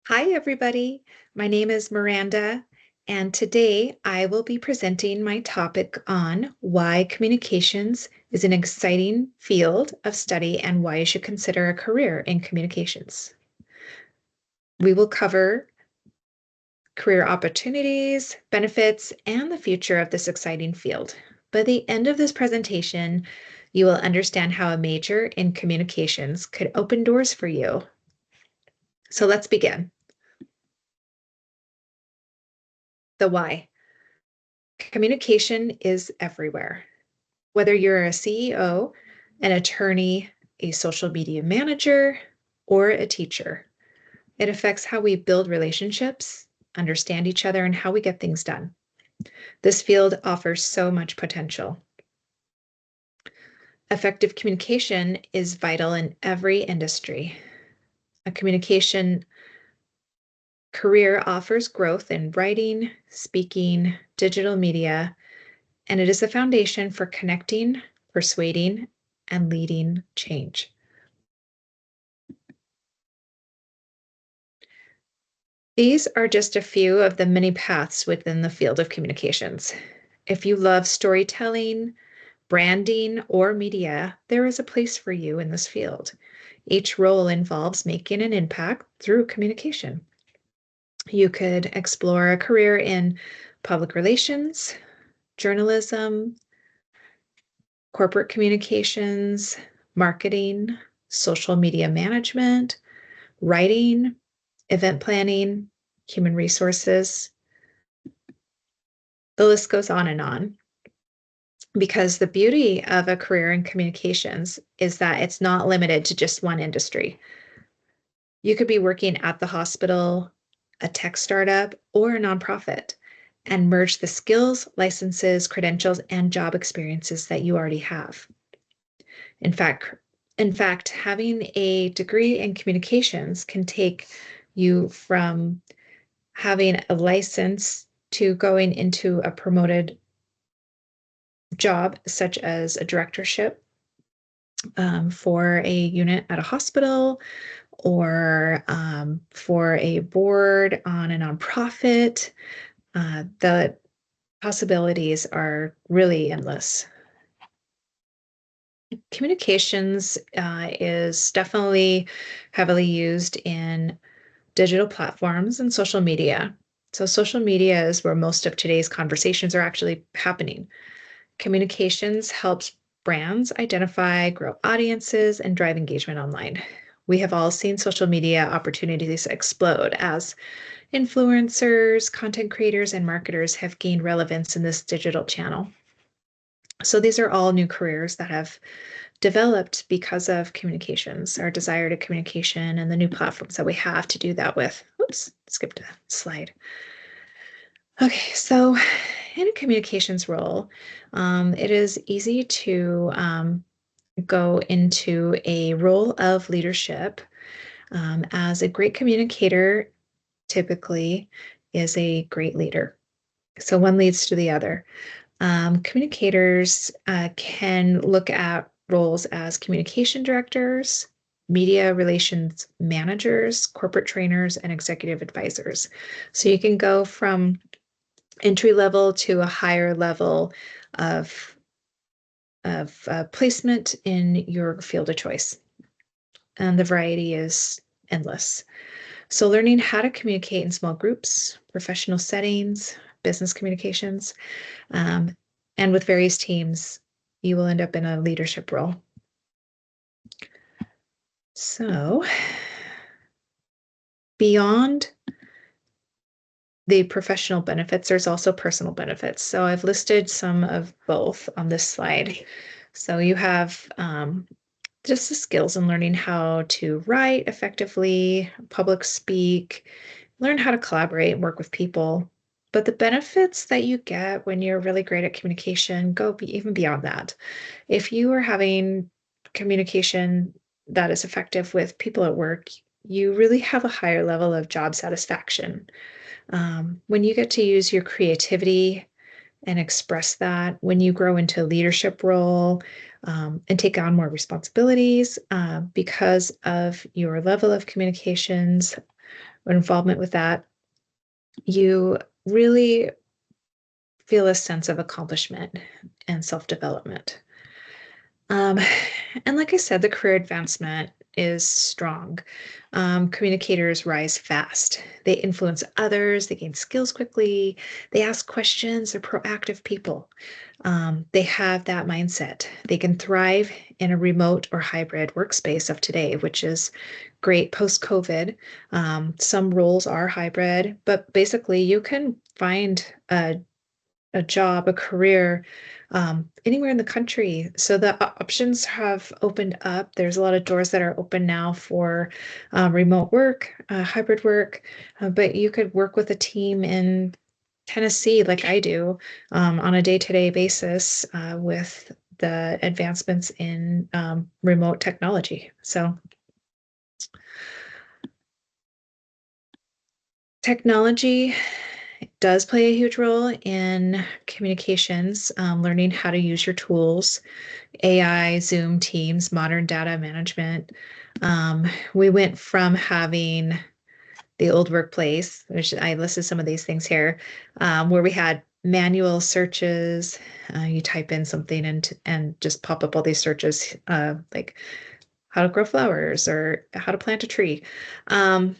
Hi, everybody. My name is Miranda, and today I will be presenting my topic on why communications is an exciting field of study and why you should consider a career in communications. We will cover career opportunities, benefits, and the future of this exciting field. By the end of this presentation, you will understand how a major in communications could open doors for you. So let's begin. The why. Communication is everywhere. Whether you're a CEO, an attorney, a social media manager, or a teacher, it affects how we build relationships, understand each other, and how we get things done. This field offers so much potential. Effective communication is vital in every industry. A communication career offers growth in writing, speaking, digital media, and it is a foundation for connecting, persuading, and leading change. These are just a few of the many paths within the field of communications. If you love storytelling, branding, or media, there is a place for you in this field. Each role involves making an impact through communication. You could explore a career in public relations, journalism, corporate communications, marketing, social media management, writing, event planning, human resources. The list goes on because the beauty of a career in communications is that it's not limited to just one industry. You could be working at the hospital, a tech startup, or a nonprofit and merge the skills, licenses, credentials, and job experiences that you already have. In fact, having a degree in communications can take you from having a license to going into a promoted job, such as a directorship for a unit at a hospital or for a board on a nonprofit. The possibilities are really endless. Communications is definitely heavily used in digital platforms and social media. So, social media is where most of today's conversations are actually happening. Communications helps brands identify, grow audiences, and drive engagement online. We have all seen social media opportunities explode as influencers, content creators, and marketers have gained relevance in this digital channel. So these are all new careers that have developed because of communications, our desire to communication, and the new platforms that we have to do that with. Oops, skipped a slide. Okay, so in a communications role, it is easy to go into a role of leadership as a great communicator typically is a great leader. So one leads to the other. Communicators can look at roles as communication directors, media relations managers, corporate trainers, and executive advisors. So you can go from entry level to a higher level of placement in your field of choice. And the variety is endless. So, learning how to communicate in small groups, professional settings, business communications, um, and with various teams, you will end up in a leadership role. So, beyond the professional benefits, there's also personal benefits. So, I've listed some of both on this slide. So, you have just the skills in learning how to write effectively, public speak, learn how to collaborate and work with people. But the benefits that you get when you're really great at communication go even beyond that. If you are having communication that is effective with people at work, you really have a higher level of job satisfaction. When you get to use your creativity and express that, when you grow into a leadership role and take on more responsibilities because of your level of communications, involvement with that, you really feel a sense of accomplishment and self-development. Um, and like I said, the career advancement is strong. Communicators rise fast. They influence others, they gain skills quickly, they ask questions, they're proactive people. They have that mindset. They can thrive in a remote or hybrid workspace of today, which is great post COVID. Some roles are hybrid, but basically, you can find a job, a career, anywhere in the country. So the options have opened up. There's a lot of doors that are open now for remote work, hybrid work, but you could work with a team in Tennessee, like I do, on a day-to-day basis with the advancements in remote technology. So technology does play a huge role in communications, learning how to use your tools, AI, Zoom, Teams, modern data management. We went from having the old workplace, which I listed some of these things here, where we had manual searches. You type in something and just pop up all these searches, like how to grow flowers or how to plant a tree. Um,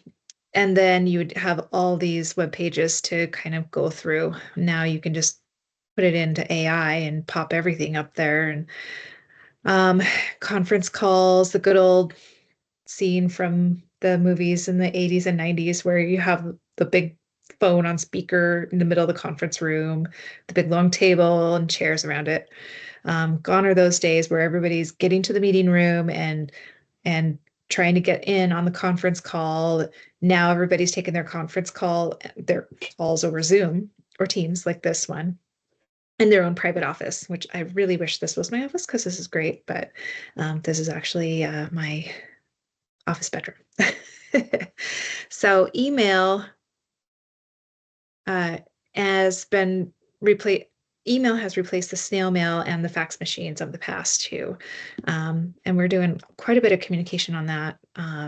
and then you would have all these web pages to kind of go through. Now you can just put it into AI and pop everything up there. And um, conference calls, the good old scene from the movies in the 80s and 90s where you have the big phone on speaker in the middle of the conference room, the big long table and chairs around it. Gone are those days where everybody's getting to the meeting room and trying to get in on the conference call. Now everybody's taking their calls over Zoom or Teams like this one in their own private office, which I really wish this was my office because this is great, but this is actually my office bedroom. So email uh, has been replaced. Email has replaced the snail mail and the fax machines of the past too. And we're doing quite a bit of communication on that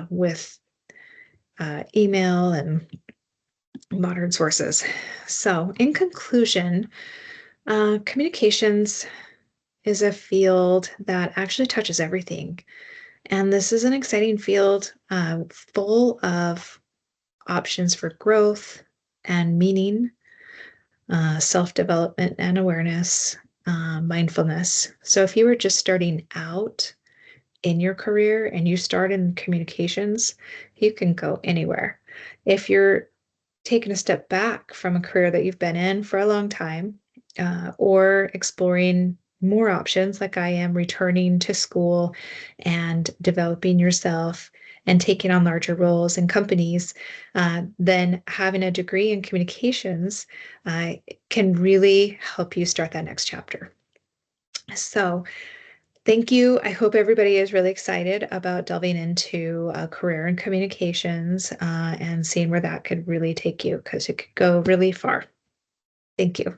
with email and modern sources. So, in conclusion, communications is a field that actually touches everything. And this is an exciting field full of options for growth and meaning, self-development and awareness, mindfulness. So if you were just starting out in your career and you start in communications, you can go anywhere. If you're taking a step back from a career that you've been in for a long time, or exploring more options like I am, returning to school and developing yourself and taking on larger roles in companies, then having a degree in communications can really help you start that next chapter. So, thank you. I hope everybody is really excited about delving into a career in communications and seeing where that could really take you because it could go really far. Thank you.